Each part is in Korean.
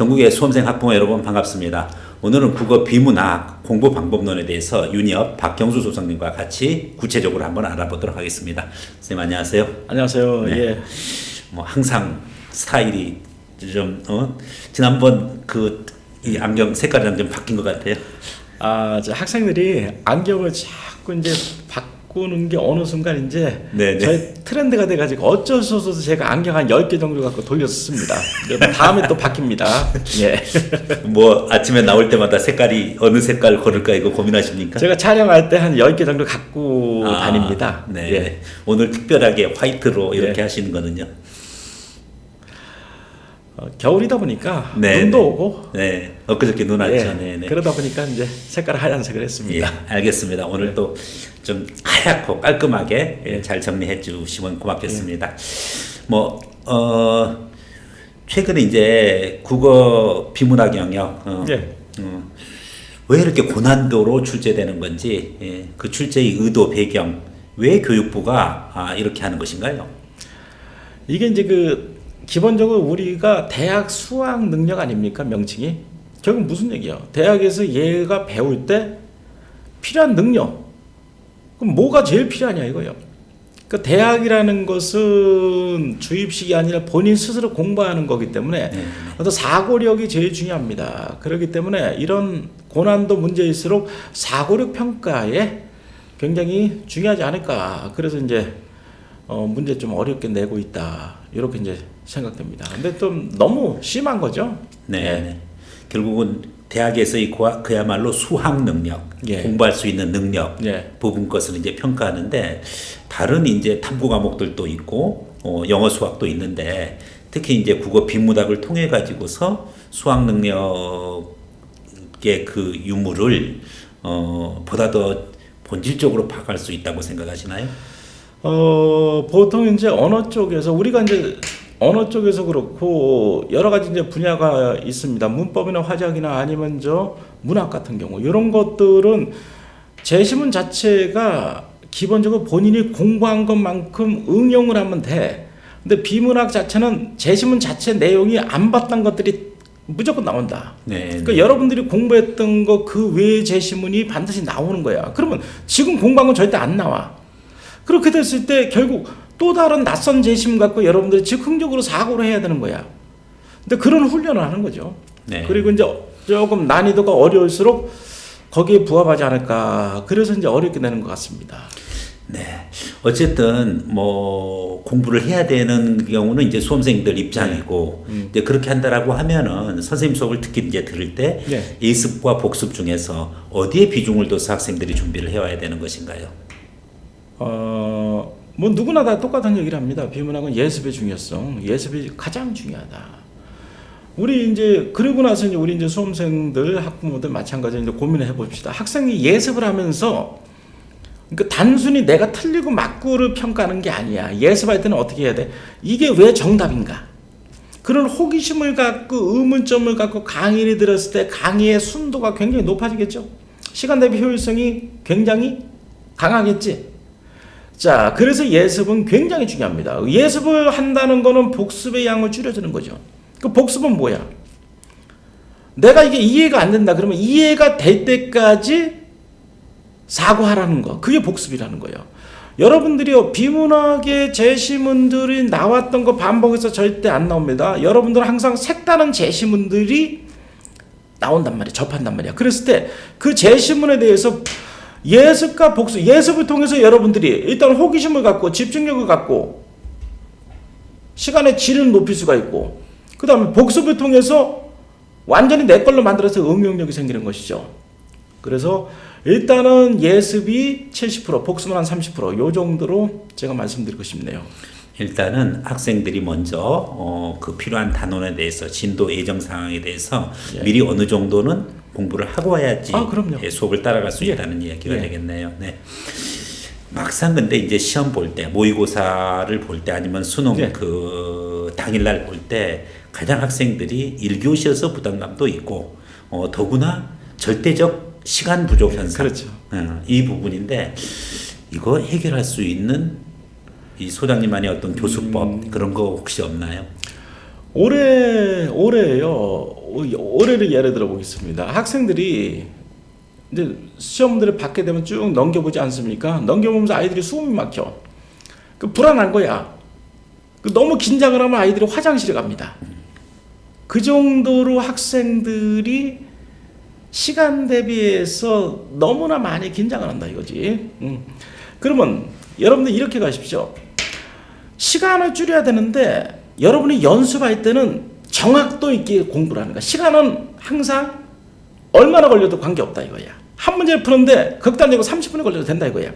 전국의 수험생 학부모 여러분 반갑습니다. 오늘은 국어 비문학 공부 방법론에 대해서 윤희업, 박경수 소장님과 같이 구체적으로 한번 알아보도록 하겠습니다. 선생님 안녕하세요. 안녕하세요. 네. 예. 뭐 항상 스타일이 좀 지난번 이 안경 색깔이랑 좀 바뀐 것 같아요. 저 학생들이 안경을 자꾸 이제 바꾸는 게 어느 순간 이제 네네. 저의 트렌드가 돼가지고 어쩔 수 없어서 제가 안경 한 10개 정도 갖고 돌렸습니다. 다음에 또 바뀝니다. 예. 뭐 아침에 나올 때마다 색깔이 어느 색깔 고를까 이거 고민하십니까? 제가 촬영할 때 한 10개 정도 갖고 다닙니다. 네. 예. 오늘 특별하게 화이트로 이렇게 예. 하시는 거는요? 겨울이다 보니까 네, 눈도 네. 오고 네. 엊그저께 눈 왔죠. 예. 네, 네. 그러다 보니까 이제 색깔 하얀색을 예, 했습니다. 알겠습니다. 오늘 또 좀 하얗고 깔끔하게 예. 잘 정리해 주시면 고맙겠습니다. 최근에 이제 국어 비문학 영역, 예. 왜 이렇게 고난도로 출제되는 건지, 그 출제의 의도, 배경, 왜 교육부가 이렇게 하는 것인가요? 이게 이제 기본적으로 우리가 대학 수학 능력 아닙니까? 명칭이. 결국 무슨 얘기야? 대학에서 얘가 배울 때 필요한 능력. 그럼 뭐가 제일 필요하냐 이거예요. 그 대학이라는 것은 주입식이 아니라 본인 스스로 공부하는 거기 때문에 어떤 사고력이 제일 중요합니다. 그렇기 때문에 이런 고난도 문제일수록 사고력 평가에 굉장히 중요하지 않을까. 그래서 이제 문제 좀 어렵게 내고 있다. 이렇게 이제 생각됩니다. 근데 좀 너무 심한 거죠. 네. 예. 네. 결국은 대학에서의 그야말로 수학 능력, 예. 공부할 수 있는 능력 예. 부분 것을 이제 평가하는데 다른 이제 탐구 과목들도 있고 영어 수학도 있는데 특히 이제 국어 비문학을 통해 가지고서 수학 능력의 그 유무를 보다 더 본질적으로 파악할 수 있다고 생각하시나요? 보통 이제 언어 쪽에서 우리가 이제 언어 쪽에서 그렇고 여러 가지 이제 분야가 있습니다. 문법이나 화작이나 아니면 문학 같은 경우 이런 것들은 제시문 자체가 기본적으로 본인이 공부한 것만큼 응용을 하면 돼. 근데 비문학 자체는 제시문 자체 내용이 안 봤던 것들이 무조건 나온다. 네. 그러니까 여러분들이 공부했던 거 그 외의 제시문이 반드시 나오는 거야. 그러면 지금 공부한 건 절대 안 나와. 그렇게 됐을 때 결국 또 다른 낯선 제시문 갖고 여러분들이 즉흥적으로 사고를 해야 되는 거야. 근데 그런 훈련을 하는 거죠. 네. 그리고 이제 조금 난이도가 어려울수록 거기에 부합하지 않을까. 그래서 이제 어렵게 되는 것 같습니다. 네. 어쨌든 공부를 해야 되는 경우는 이제 수험생들 입장이고 이제 그렇게 한다라고 하면은 선생님 수업을 특히 이제 들을 때 네. 예습과 복습 중에서 어디에 비중을 둬서 학생들이 준비를 해와야 되는 것인가요? 누구나 다 똑같은 얘기를 합니다. 비문학은 예습의 중요성, 예습이 가장 중요하다. 우리 이제 그러고 나서 이제 우리 이제 수험생들, 학부모들 마찬가지로 이제 고민을 해봅시다. 학생이 예습을 하면서 그러니까 단순히 내가 틀리고 맞고를 평가하는 게 아니야. 예습할 때는 어떻게 해야 돼? 이게 왜 정답인가? 그런 호기심을 갖고 의문점을 갖고 강의를 들었을 때 강의의 순도가 굉장히 높아지겠죠. 시간 대비 효율성이 굉장히 강하겠지. 자, 그래서 예습은 굉장히 중요합니다. 예습을 한다는 거는 복습의 양을 줄여주는 거죠. 그 복습은 뭐야? 내가 이게 이해가 안 된다 그러면 이해가 될 때까지 사고하라는 거. 그게 복습이라는 거예요. 여러분들이요, 비문학의 제시문들이 나왔던 거 반복해서 절대 안 나옵니다. 여러분들은 항상 색다른 제시문들이 나온단 말이야. 접한단 말이야. 그랬을 때 그 제시문에 대해서 예습과 복습, 예습을 통해서 여러분들이 일단 호기심을 갖고 집중력을 갖고 시간의 질을 높일 수가 있고 그 다음에 복습을 통해서 완전히 내 걸로 만들어서 응용력이 생기는 것이죠. 그래서 일단은 예습이 70%, 복습은 한 30%, 요 정도로 제가 말씀드리고 싶네요. 일단은 학생들이 먼저 그 필요한 단원에 대해서 진도 예정 상황에 대해서 미리 어느 정도는 공부를 하고 와야지 그럼요. 수업을 따라갈 수 있다는 이야기가 되겠네요. 네. 막상 근데 이제 시험 볼 때, 모의고사를 볼 때 아니면 수능 그 당일날 볼 때 가장 학생들이 1교시여서 부담감도 있고 더구나 절대적 시간 부족 현상. 그렇죠. 이 부분인데 이거 해결할 수 있는 이 소장님만의 어떤 교수법 그런 거 혹시 없나요? 올해를 예를 들어 보겠습니다. 학생들이 이제 시험들을 받게 되면 쭉 넘겨보지 않습니까? 넘겨보면서 아이들이 숨이 막혀. 불안한 거야. 너무 긴장을 하면 아이들이 화장실에 갑니다. 그 정도로 학생들이 시간 대비해서 너무나 많이 긴장을 한다 이거지. 그러면 여러분들 이렇게 가십시오. 시간을 줄여야 되는데 여러분이 연습할 때는 정확도 있게 공부를 하는 거야. 시간은 항상 얼마나 걸려도 관계없다 이거야. 한 문제를 푸는데 극단적으로 30분이 걸려도 된다 이거야.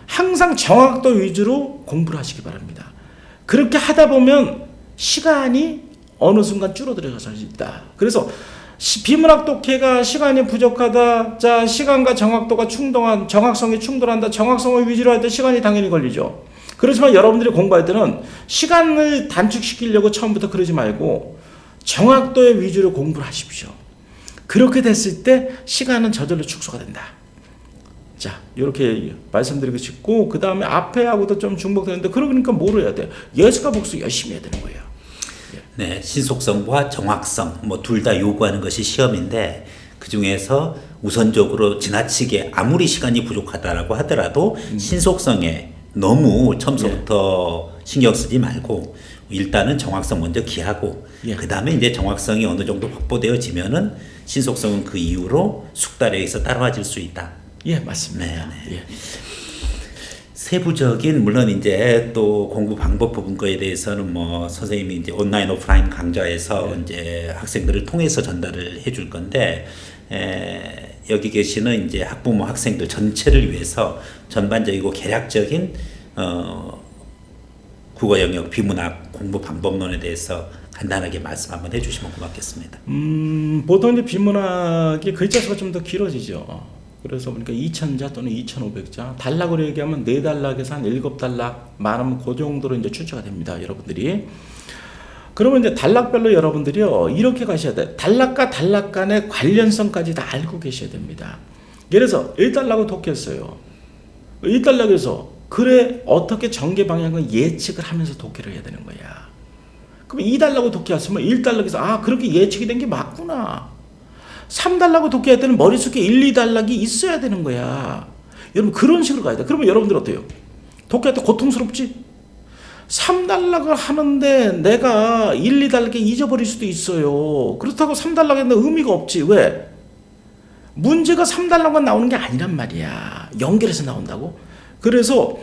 항상 정확도 위주로 공부를 하시기 바랍니다. 그렇게 하다 보면 시간이 어느 순간 줄어들어갈 수 있다. 그래서 비문학 독해가 시간이 부족하다. 자, 시간과 정확도가 정확성이 충돌한다. 정확성을 위주로 할 때 시간이 당연히 걸리죠. 그렇지만 여러분들이 공부할 때는 시간을 단축시키려고 처음부터 그러지 말고 정확도의 위주로 공부를 하십시오. 그렇게 됐을 때 시간은 저절로 축소가 된다. 자, 이렇게 말씀드리고 싶고, 그 다음에 앞에 하고도 좀 중복되는데, 그러니까 뭐를 해야 돼? 예습과 복습 열심히 해야 되는 거예요. 네, 신속성과 정확성 뭐 둘 다 요구하는 것이 시험인데 그 중에서 우선적으로 지나치게 아무리 시간이 부족하다라고 하더라도 신속성에 너무 처음부터 신경 쓰지 말고 일단은 정확성 먼저 기하고 그 다음에 이제 정확성이 어느 정도 확보되어지면은 신속성은 그 이후로 숙달해서 따라와질 수 있다. 예, 맞습니다. 네. 예. 세부적인 물론 이제 또 공부 방법 부분 거에 대해서는 뭐 선생님이 이제 온라인 오프라인 강좌에서 이제 학생들을 통해서 전달을 해줄 건데 여기 계시는 이제 학부모 학생들 전체를 위해서 전반적이고 개략적인 국어 영역 비문학 공부 방법론에 대해서 간단하게 말씀 한번 해주시면 고맙겠습니다. 보통 이제 비문학이 글자 수가 좀 더 길어지죠. 그래서 보니까 2,000자 또는 2,500자, 단락으로 얘기하면 4단락에서 한 7단락, 많으면 그 정도로 이제 출제가 됩니다, 여러분들이. 그러면 이제 단락별로 여러분들이요, 이렇게 가셔야 돼요. 단락과 단락 간의 관련성까지 다 알고 계셔야 됩니다. 예를 들어서 1단락을 독해했어요. 1단락에서 글의 어떻게 전개 방향을 예측을 하면서 독해를 해야 되는 거야. 그럼 2단락을 독해했으면 1단락에서 그렇게 예측이 된 게 맞구나. 3단락을 독해할 때는 머릿속에 1, 2단락이 있어야 되는 거야. 여러분 그런 식으로 가야 돼. 그러면 여러분들 어때요? 독해할 때 고통스럽지? 3단락을 하는데 내가 1, 2단락에 잊어버릴 수도 있어요. 그렇다고 3단락에는 의미가 없지. 왜? 문제가 3단락만 나오는 게 아니란 말이야. 연결해서 나온다고? 그래서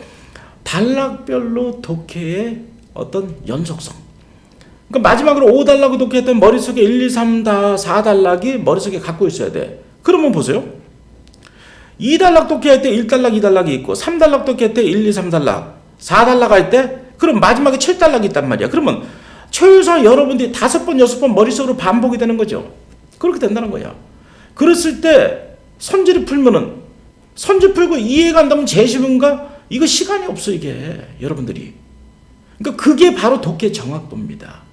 단락별로 독해의 어떤 연속성. 그러니까 마지막으로 5단락을 독해했던 머릿속에 1, 2, 3, 4단락이 머릿속에 갖고 있어야 돼. 그러면 보세요. 2단락 독해할 때 1단락, 2단락이 있고 3단락 독해할 때 1, 2, 3단락, 4단락 할 때 그럼 마지막에 7단락이 있단 말이야. 그러면 최소한 여러분들이 5번, 6번 머릿속으로 반복이 되는 거죠. 그렇게 된다는 거야. 그랬을 때 선지를 풀면은 선지 풀고 이해가 안 되면 재시문가? 이거 시간이 없어 이게 여러분들이. 그러니까 그게 바로 독해 정확도입니다.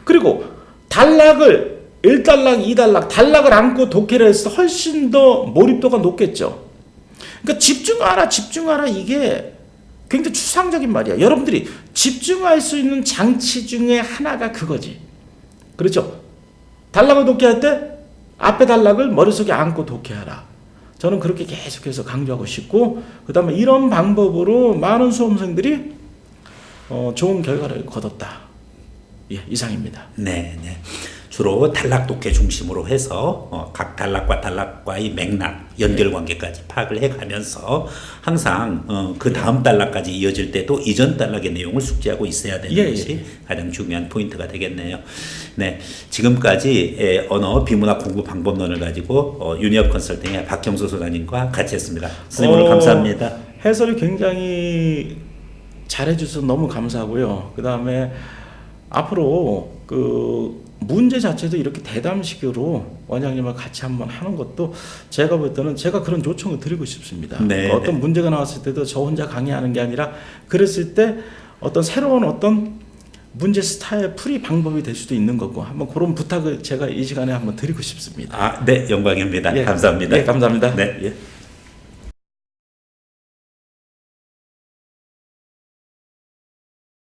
그리고 단락을 1단락, 2단락, 단락을 안고 독해를 해서 훨씬 더 몰입도가 높겠죠. 그러니까 집중하라 이게 굉장히 추상적인 말이야. 여러분들이 집중할 수 있는 장치 중에 하나가 그거지. 그렇죠? 단락을 독해할 때 앞에 단락을 머릿속에 안고 독해하라. 저는 그렇게 계속해서 강조하고 싶고, 그 다음에 이런 방법으로 많은 수험생들이 좋은 결과를 거뒀다. 예, 이상입니다. 네. 주로 단락 독해 중심으로 해서 각 단락과 단락과의 맥락, 연결관계까지 파악을 해가면서 항상 그 다음 단락까지 이어질 때도 이전 단락의 내용을 숙지하고 있어야 되는 것이 가장 중요한 포인트가 되겠네요. 네, 지금까지 언어 비문학 공부 방법론을 가지고 유니업 컨설팅의 박형수 소장님과 같이 했습니다. 선생님 오늘 감사합니다. 해설이 굉장히 잘해주셔서 너무 감사하고요. 그 다음에 앞으로 그 문제 자체도 이렇게 대담식으로 원장님과 같이 한번 하는 것도 제가 볼 때는 제가 그런 요청을 드리고 싶습니다. 네, 어떤 문제가 나왔을 때도 저 혼자 강의하는 게 아니라 그랬을 때 어떤 새로운 어떤 문제 스타일 풀이 방법이 될 수도 있는 거고 한번 그런 부탁을 제가 이 시간에 한번 드리고 싶습니다. 네, 영광입니다. 감사합니다. 감사합니다. 네. 예.